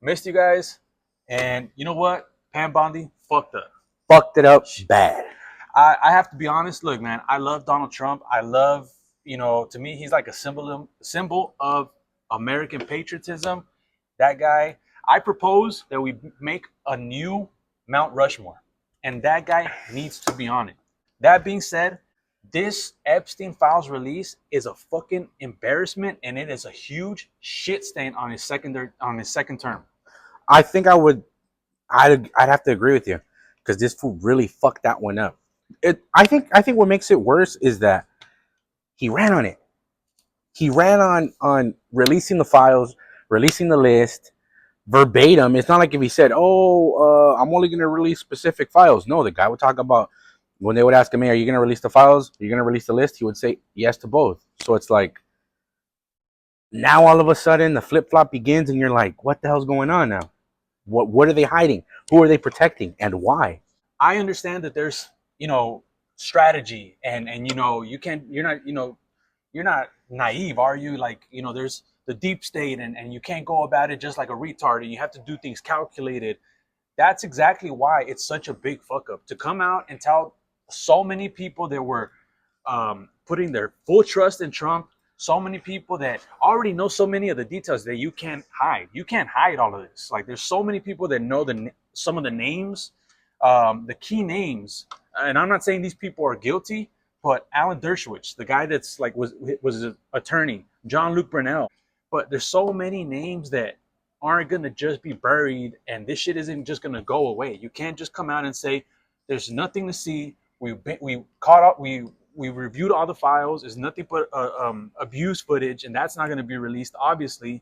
Missed you guys. And you know what? Pam Bondi fucked up. Fucked it up bad. I have to be honest. Look, man, I love Donald Trump. I love, to me, he's like a symbol of American patriotism. That guy. I propose that we make a new Mount Rushmore, and that guy needs to be on it. That being said, this Epstein files release is a fucking embarrassment, and it is a huge shit stain on his second term. I think I'd have to agree with you because this fool really fucked that one up. I think what makes it worse is that he ran on it. He ran on releasing the files, releasing the list verbatim. It's not like if he said, "Oh, I'm only going to release specific files." No, the guy would talk about when they would ask him, "Hey, are you going to release the files? Are you going to release the list?" He would say yes to both. So it's like now all of a sudden the flip flop begins, and you're like, "What the hell's going on now? What are they hiding? Who are they protecting, and why?" I understand that there's, strategy and you're not naive, are you? Like, there's the deep state and you can't go about it just like a retard and you have to do things calculated. That's exactly why it's such a big fuck up to come out and tell so many people that were putting their full trust in Trump, so many people that already know so many of the details that you can't hide. You can't hide all of this. Like, there's so many people that know some of the names, the key names. And I'm not saying these people are guilty, but Alan Dershowitz, the guy that's like was an attorney, John-Luc Brunel. But there's so many names that aren't gonna just be buried, and this shit isn't just gonna go away. You can't just come out and say there's nothing to see. We caught up. We reviewed all the files. There's nothing but abuse footage, and that's not going to be released. Obviously,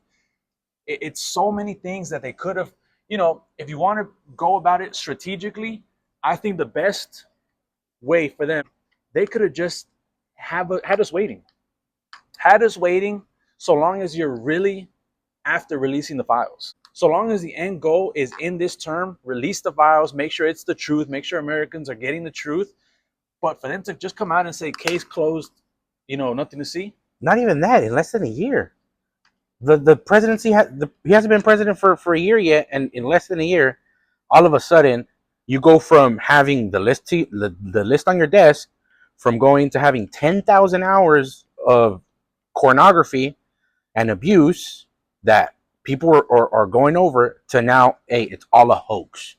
it's so many things that they could have. If you want to go about it strategically, I think the best way for them, they could have just had us waiting. Had us waiting so long as you're really after releasing the files. So long as the end goal is in this term, release the files, make sure it's the truth, make sure Americans are getting the truth. But for them to just come out and say case closed, nothing to see. Not even that. In less than a year, the presidency he hasn't been president for a year yet, and in less than a year, all of a sudden, you go from having the list on your desk, from going to having 10,000 hours of pornography and abuse that people are going over, to now, hey, it's all a hoax.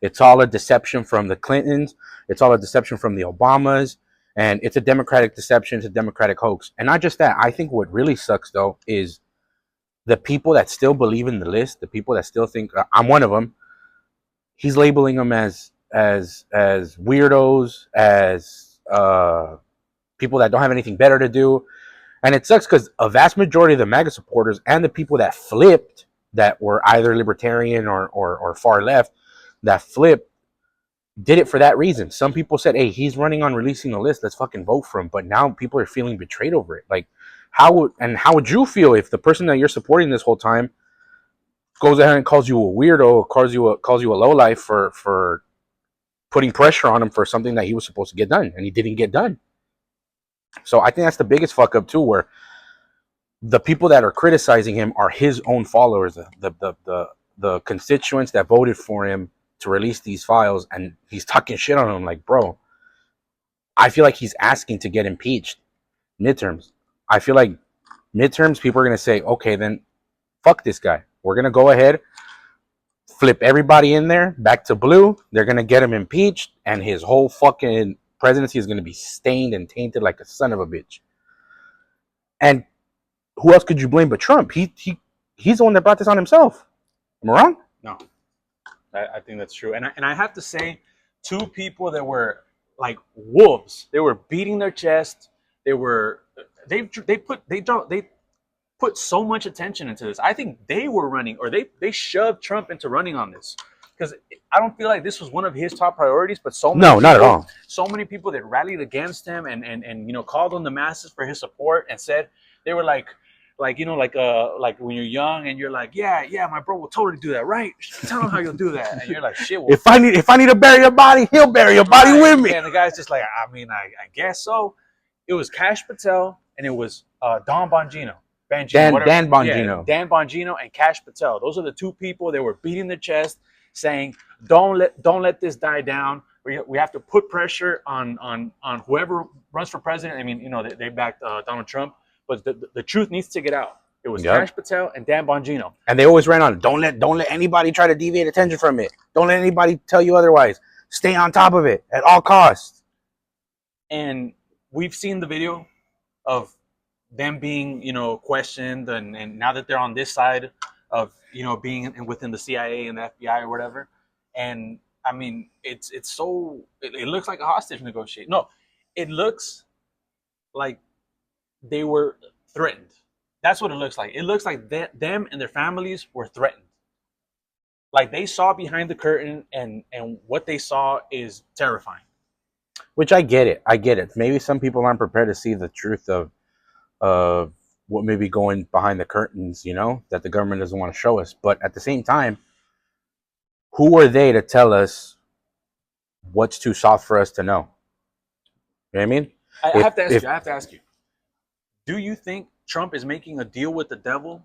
It's all a deception from the Clintons. It's all a deception from the Obamas. And it's a Democratic deception. It's a Democratic hoax. And not just that. I think what really sucks, though, is the people that still believe in the list, the people that still think, I'm one of them, he's labeling them as weirdos, as people that don't have anything better to do. And it sucks because a vast majority of the MAGA supporters and the people that flipped, that were either libertarian or far left, that flipped, did it for that reason. Some people said, hey, he's running on releasing the list, let's fucking vote for him. But now people are feeling betrayed over it. Like, how would you feel if the person that you're supporting this whole time goes ahead and calls you a weirdo, calls you a lowlife for putting pressure on him for something that he was supposed to get done and he didn't get done? So I think that's the biggest fuck up too, where the people that are criticizing him are his own followers, the constituents that voted for him to release these files, and he's talking shit on them. Like, bro, I feel like he's asking to get impeached midterms. I feel like midterms, people are going to say, okay, then fuck this guy. We're going to go ahead, flip everybody in there back to blue. They're going to get him impeached, and his whole fucking presidency is going to be stained and tainted like a son of a bitch. And who else could you blame but Trump? He's the one that brought this on himself. Am I wrong? No, I think that's true. And I have to say, two people that were like wolves. They were beating their chest. They put so much attention into this. I think they were running, or they shoved Trump into running on this, because I don't feel like this was one of his top priorities. But not at all. So many people that rallied against him and called on the masses for his support, and said they were like when you're young and you're like, yeah, my bro will totally do that, right? Tell him how you'll do that, and you're like, shit. Well, if I need to bury your body, he'll bury your body with me. And the guy's just like, I guess so. It was Kash Patel and it was Don Bongino. Bangino, whatever. Dan Yeah, Bongino. Dan Bongino and Kash Patel. Those are the two people that were beating the chest, saying, "Don't let this die down. We have to put pressure on whoever runs for president." I mean, they backed Donald Trump, but the truth needs to get out. It was Yep. Kash Patel and Dan Bongino, And they always ran on, don't let anybody try to deviate attention from it. Don't let anybody tell you otherwise. Stay on top of it at all costs. and we've seen the video of them being questioned, and now that they're on this side of being within the CIA and the FBI or whatever. And I mean, it's so it looks like a hostage negotiation. No, it looks like they were threatened. That's what it looks like. It looks like them and their families were threatened. Like they saw behind the curtain, and what they saw is terrifying. Which I get it. I get it. Maybe some people aren't prepared to see the truth of what may be going behind the curtains, that the government doesn't want to show us. But at the same time, who are they to tell us what's too soft for us to know? You know what I mean? I have to ask you. Do you think Trump is making a deal with the devil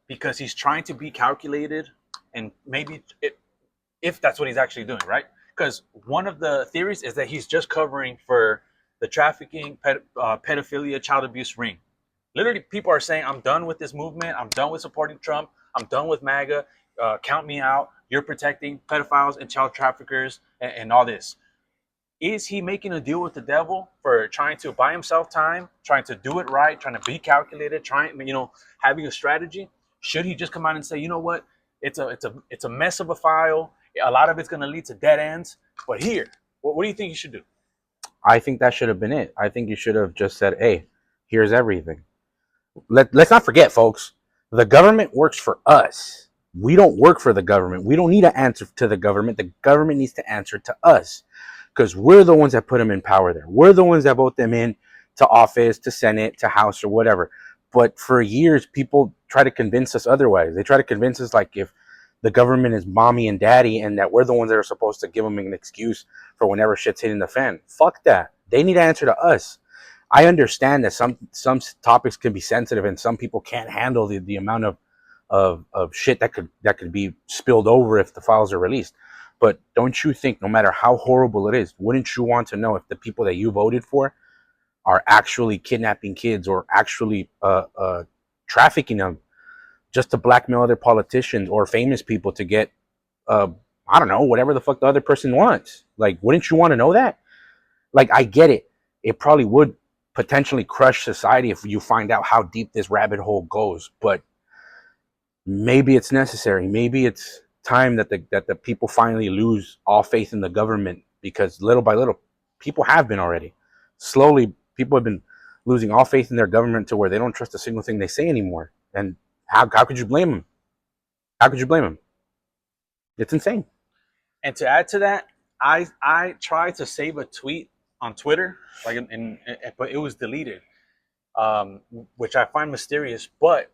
because he's trying to be calculated, and maybe if that's what he's actually doing, right? Because one of the theories is that he's just covering for the trafficking, pedophilia, child abuse ring. Literally, people are saying, "I'm done with this movement. I'm done with supporting Trump. I'm done with MAGA. Count me out. You're protecting pedophiles and child traffickers and all this." Is he making a deal with the devil for trying to buy himself time, trying to do it right, trying to be calculated, having a strategy? Should he just come out and say, "You know what? It's a mess of a file. A lot of it's going to lead to dead ends. But here, what do you think you should do?" I think that should have been it. I think you should have just said, hey, here's everything. Let's not forget, folks, the government works for us. We don't work for the government. We don't need to answer to the government. The government needs to answer to us, because we're the ones that put them in power there. We're the ones that vote them in to office, to Senate, to House, or whatever. But for years, people try to convince us otherwise. They try to convince us like if the government is mommy and daddy and that we're the ones that are supposed to give them an excuse for whenever shit's hitting the fan. Fuck that. They need to answer to us. I understand that some topics can be sensitive and some people can't handle the amount of shit that could be spilled over if the files are released. But don't you think, no matter how horrible it is, wouldn't you want to know if the people that you voted for are actually kidnapping kids or actually trafficking them just to blackmail other politicians or famous people to get, I don't know, whatever the fuck the other person wants? Like, wouldn't you want to know that? Like, I get it. It probably would potentially crush society if you find out how deep this rabbit hole goes. But maybe it's necessary. Maybe it's time that the people finally lose all faith in the government, because little by little, people have been already. Slowly, people have been losing all faith in their government to where they don't trust a single thing they say anymore. And how could you blame them? How could you blame them? It's insane. And to add to that, I tried to save a tweet on Twitter, but it was deleted, which I find mysterious. But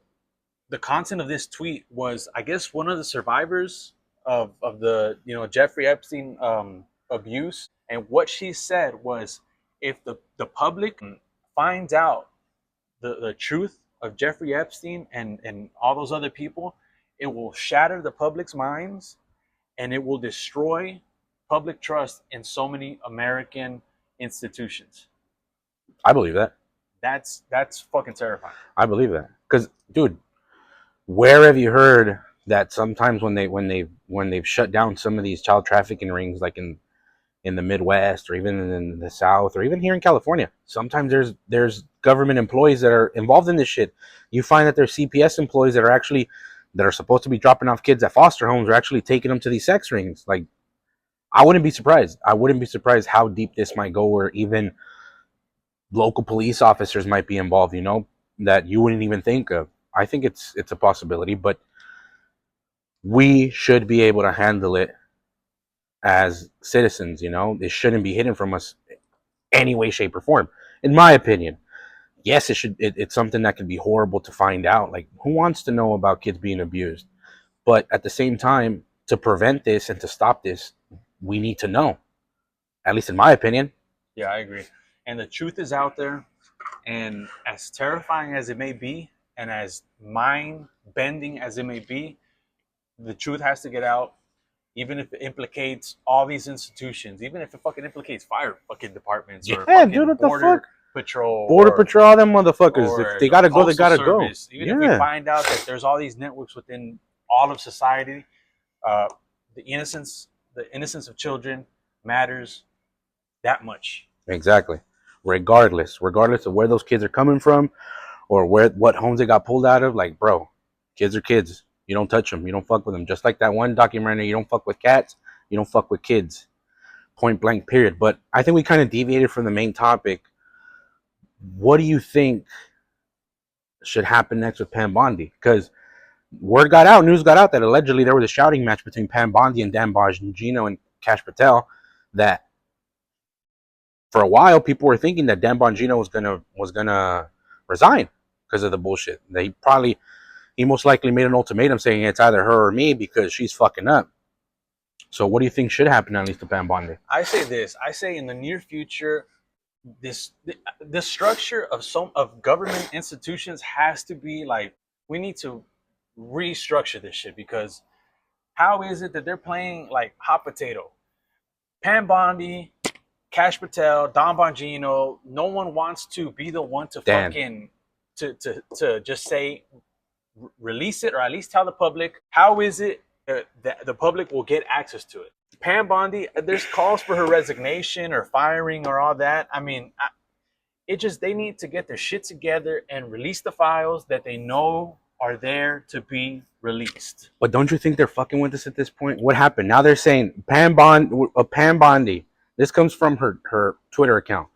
the content of this tweet was, I guess, one of the survivors of the Jeffrey Epstein abuse, and what she said was, if the public finds out the truth of Jeffrey Epstein and all those other people, it will shatter the public's minds, and it will destroy public trust in so many American institutions. I believe that. That's fucking terrifying. I believe that. Because, dude, where have you heard that sometimes when they've shut down some of these child trafficking rings, like in the Midwest or even in the South or even here in California, sometimes there's government employees that are involved in this shit. You find that there's CPS employees that are supposed to be dropping off kids at foster homes are actually taking them to these sex rings. Like, I wouldn't be surprised. I wouldn't be surprised how deep this might go, or even local police officers might be involved, that you wouldn't even think of. I think it's a possibility, but we should be able to handle it as citizens. It shouldn't be hidden from us any way, shape, or form, in my opinion. Yes, it's something that can be horrible to find out. Like, who wants to know about kids being abused? But at the same time, to prevent this and to stop this, we need to know. At least in my opinion. Yeah, I agree. And the truth is out there, and as terrifying as it may be, and as mind bending as it may be, the truth has to get out, even if it implicates all these institutions, even if it fucking implicates fire fucking departments or Yeah, dude, fucking what the border fuck? patrol Border Patrol, all them motherfuckers. If or they the gotta go, they postal gotta go. service. Even if we Yeah, find out that there's all these networks within all of society, uh, the innocence of children matters that much. exactly. Regardless of where those kids are coming from or what homes they got pulled out of, like, bro, kids are kids. You don't touch them. You don't fuck with them. Just like that one documentary, you don't fuck with cats. You don't fuck with kids. Point blank, period. But I think we kind of deviated from the main topic. What do you think should happen next with Pam Bondi? Because news got out that allegedly there was a shouting match between Pam Bondi and Dan Bongino and Kash Patel. That for a while people were thinking that Dan Bongino was gonna resign because of the bullshit. He most likely made an ultimatum saying it's either her or me because she's fucking up. So what do you think should happen at least to Pam Bondi? I say this. I say in the near future, the structure of some of government institutions has to be like, we need to restructure this shit, because how is it that they're playing like hot potato? Pam Bondi, Kash Patel, Don Bongino, no one wants to be the one to Dan. fucking to just say release it, or at least tell the public. How is it that the public will get access to it? Pam Bondi, there's calls for her resignation or firing or all that. I mean, they need to get their shit together and release the files that they know are there to be released. But don't you think they're fucking with us at this point? What happened? Now they're saying Pam Bondi. This comes from her Twitter account.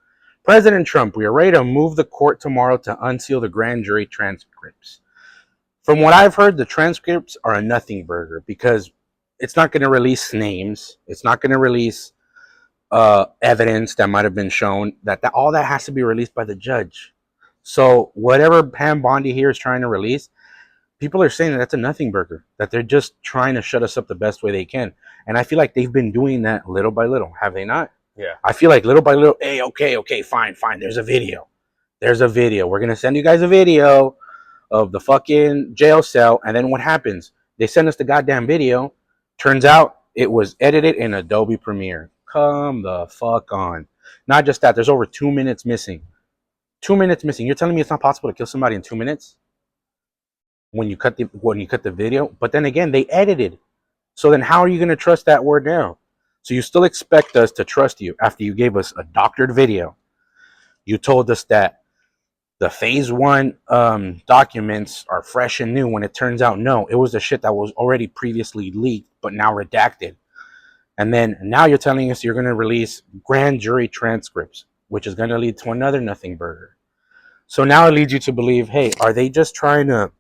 President Trump, we are ready to move the court tomorrow to unseal the grand jury transcripts. From what I've heard, the transcripts are a nothing burger because it's not going to release names. It's not going to release evidence that might have been shown. That all that has to be released by the judge. So whatever Pam Bondi here is trying to release, people are saying that that's a nothing burger, that they're just trying to shut us up the best way they can. And I feel like they've been doing that little by little. Have they not? Yeah. I feel like little by little, hey, okay, fine. There's a video. We're going to send you guys a video of the fucking jail cell. And then what happens? They send us the goddamn video. Turns out it was edited in Adobe Premiere. Come the fuck on. Not just that, there's over 2 minutes missing. 2 minutes missing. You're telling me it's not possible to kill somebody in 2 minutes? When you cut the video? But then again, they edited. So then how are you going to trust that word now? So you still expect us to trust you after you gave us a doctored video. You told us that the phase 1 documents are fresh and new, when it turns out no, it was the shit that was already previously leaked but now redacted. And then now you're telling us you're going to release grand jury transcripts, which is going to lead to another nothing burger. So now it leads you to believe, hey, are they just trying to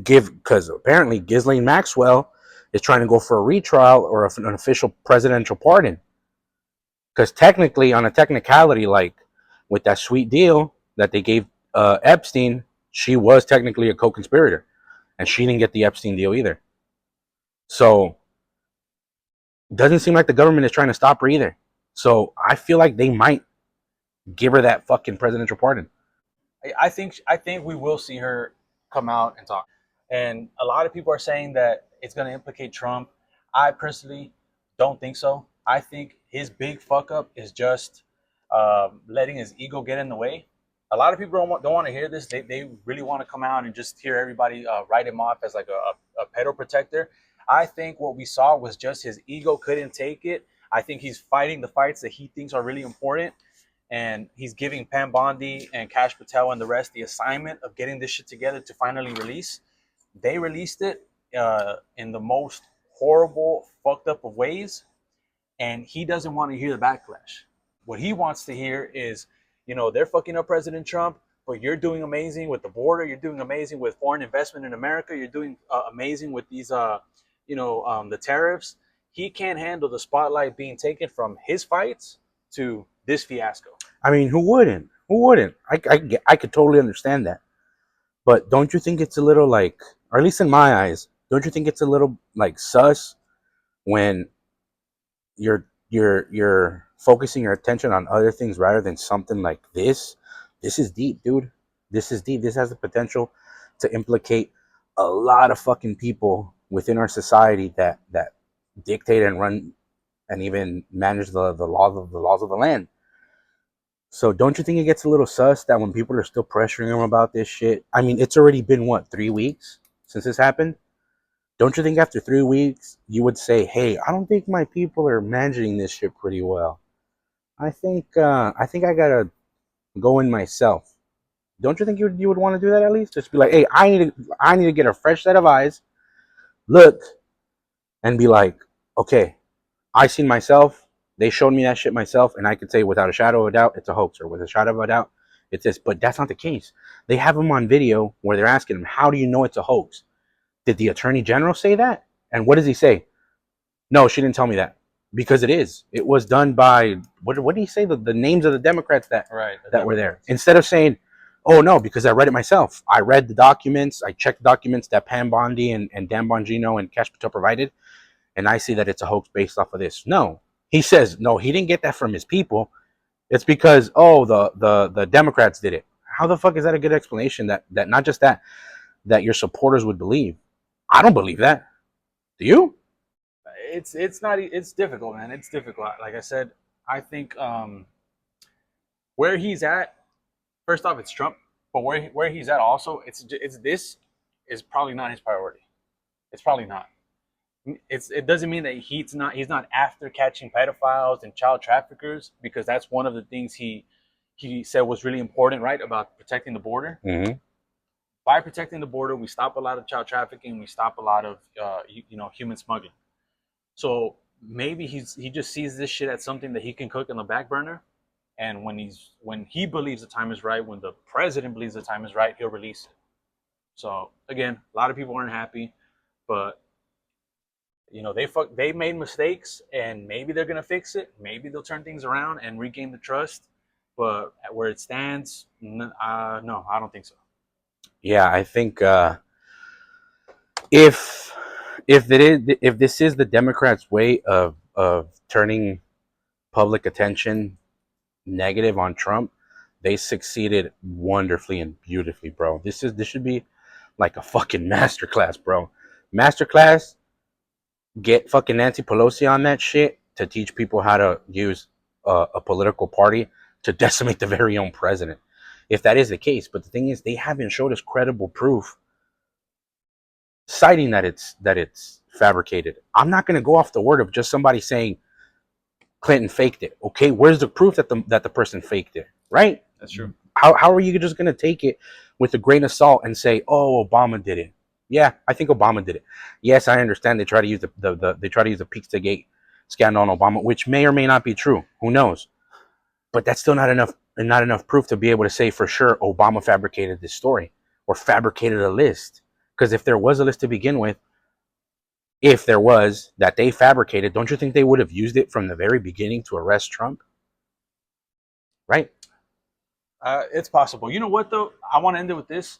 because apparently Ghislaine Maxwell is trying to go for a retrial or an official presidential pardon. Because technically, on a technicality, like with that sweet deal that they gave Epstein, she was technically a co-conspirator, and she didn't get the Epstein deal either. So doesn't seem like the government is trying to stop her either. So I feel like they might give her that fucking presidential pardon. I think we will see her come out and talk. And a lot of people are saying that it's going to implicate Trump. I personally don't think so. I think his big fuck up is just letting his ego get in the way. A lot of people don't want to hear this. They really want to come out and just hear everybody write him off as like a pedo protector. I think what we saw was just his ego couldn't take it. I think he's fighting the fights that he thinks are really important. And he's giving Pam Bondi and Kash Patel and the rest the assignment of getting this shit together to finally release. They released it in the most horrible, fucked up of ways, and he doesn't want to hear the backlash. What he wants to hear is, they're fucking up President Trump, but you're doing amazing with the border. You're doing amazing with foreign investment in America. You're doing amazing with these, the tariffs. He can't handle the spotlight being taken from his fights to this fiasco. I mean, who wouldn't? I could totally understand that. But don't you think it's a little like, or at least in my eyes, don't you think it's a little like sus when you're focusing your attention on other things rather than something like this? This is deep, dude. This is deep. This has the potential to implicate a lot of fucking people within our society that dictate and run and even manage the laws of the land. So don't you think it gets a little sus that when people are still pressuring him about this shit? I mean, it's already been what, 3 weeks since this happened? Don't you think after 3 weeks you would say, "Hey, I don't think my people are managing this shit pretty well. I think I gotta go in myself." Don't you think you would want to do that at least? Just be like, "Hey, I need to get a fresh set of eyes, look, and be like, okay, I seen myself. They showed me that shit myself, and I could say without a shadow of a doubt it's a hoax, or with a shadow of a doubt it's this." But that's not the case. They have him on video where they're asking him, "How do you know it's a hoax? Did the attorney general say that?" And what does he say? "No, she didn't tell me that." Because it is. It was done by what did he say? The names of the Democrats that were there. Instead of saying, "Oh no, because I read it myself. I read the documents. I checked the documents that Pam Bondi and Dan Bongino and Kash Patel provided, and I see that it's a hoax based off of this." No, he says no. He didn't get that from his people. It's because the Democrats did it. How the fuck is that a good explanation? That not just that your supporters would believe. I don't believe that. Do you? It's not, it's difficult, man. It's difficult. Like I said, I think where he's at, first off, it's Trump, but where he's at also, it's this is probably not his priority. It's probably not. It doesn't mean that he's not after catching pedophiles and child traffickers, because that's one of the things he said was really important, right, about protecting the border. Mm-hmm. By protecting the border, we stop a lot of child trafficking. We stop a lot of human smuggling. So maybe he just sees this shit as something that he can cook on the back burner, and when he believes the time is right, when the president believes the time is right, he'll release it. So again, a lot of people aren't happy, but they made mistakes, and maybe they're gonna fix it. Maybe they'll turn things around and regain the trust. But where it stands, no, I don't think so. Yeah, I think if if this is the Democrats' way of turning public attention negative on Trump, they succeeded wonderfully and beautifully, bro. This should be like a fucking masterclass, bro. Masterclass. Get fucking Nancy Pelosi on that shit to teach people how to use a political party to decimate the very own president, if that is the case. But the thing is, they haven't showed us credible proof citing that it's fabricated. I'm not going to go off the word of just somebody saying Clinton faked it. Okay, where's the proof that the person faked it? Right? That's true. How are you just going to take it with a grain of salt and say, "Oh, Obama did it"? Yeah, I think Obama did it. Yes, I understand they try to use they try to use the Pizzagate scandal on Obama, which may or may not be true. Who knows? But that's still not enough proof to be able to say for sure Obama fabricated this story or fabricated a list. Because if there was a list to begin with, if there was that they fabricated, don't you think they would have used it from the very beginning to arrest Trump? Right? It's possible. You know what though? I want to end it with this.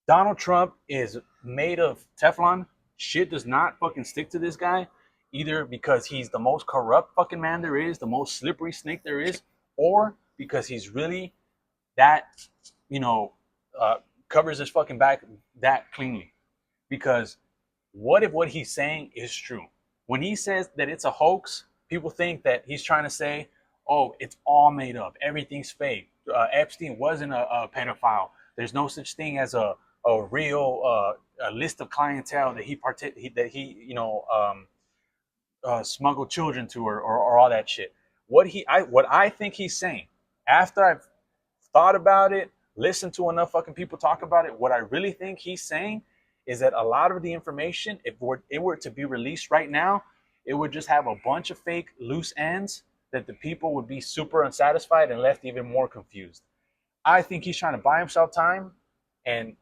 Donald Trump is made of Teflon. Shit does not fucking stick to this guy, either because he's the most corrupt fucking man there is, the most slippery snake there is, or because he's really that, covers his fucking back that cleanly. Because what if what he's saying is true? When he says that it's a hoax, people think that he's trying to say, "Oh, it's all made up. Everything's fake. Epstein wasn't a pedophile. There's no such thing as a real a list of clientele that he smuggled children to, or all that shit." What I think he's saying, after I've thought about it, listened to enough fucking people talk about it, what I really think he's saying is that a lot of the information, if it were to be released right now, it would just have a bunch of fake loose ends that the people would be super unsatisfied and left even more confused. I think he's trying to buy himself time, and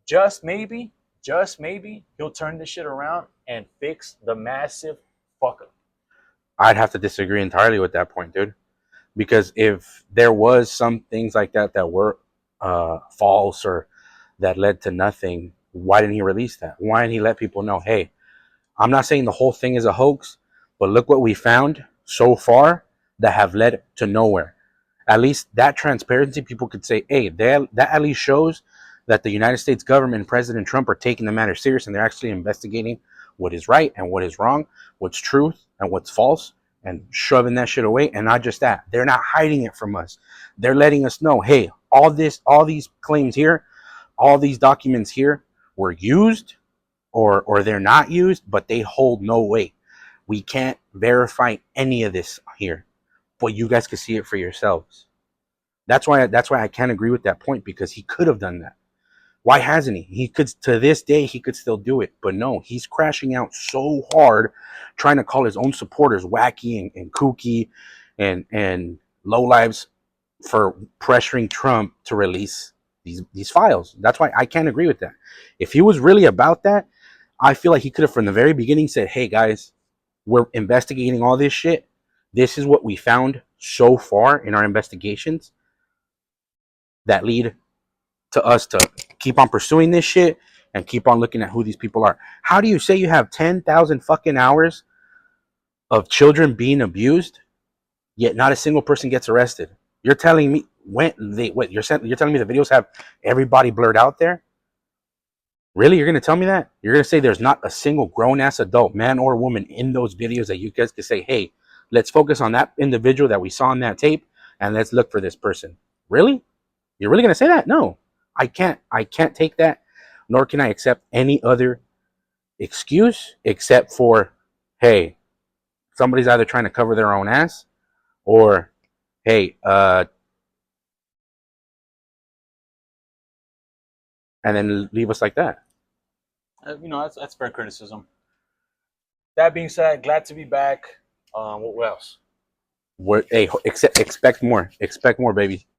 just maybe, he'll turn this shit around and fix the massive fuck up. I'd have to disagree entirely with that point, dude. Because if there was some things like that were false or that led to nothing, why didn't he release that? Why didn't he let people know, "Hey, I'm not saying the whole thing is a hoax, but look what we found so far that have led to nowhere." At least that transparency, people could say, "Hey, that at least shows that the United States government and President Trump are taking the matter serious and they're actually investigating what is right and what is wrong, what's truth and what's false, and shoving that shit away. And not just that, they're not hiding it from us. They're letting us know, hey, all these claims here, all these documents here were used or they're not used, but they hold no weight. We can't verify any of this here, but you guys can see it for yourselves. That's why I can't agree with that point, because he could have done that. Why hasn't he? He could, to this day, he could still do it, but no, he's crashing out so hard, trying to call his own supporters wacky and kooky and low lives for pressuring Trump to release these files. That's why I can't agree with that. If he was really about that, I feel like he could have from the very beginning said, hey guys, we're investigating all this shit. This is what we found so far in our investigations that lead to us to keep on pursuing this shit and keep on looking at who these people are. How do you say you have 10,000 fucking hours of children being abused, yet not a single person gets arrested? You're telling me you're telling me the videos have everybody blurred out there? Really? You're going to tell me that? You're going to say there's not a single grown-ass adult, man or woman, in those videos that you guys could say, hey, let's focus on that individual that we saw on that tape and let's look for this person? Really? You're really going to say that? No. I can't take that, nor can I accept any other excuse except for, hey, somebody's either trying to cover their own ass or, hey, and then leave us like that. That's fair criticism. That being said, glad to be back. What else? Hey, expect more. Expect more, baby.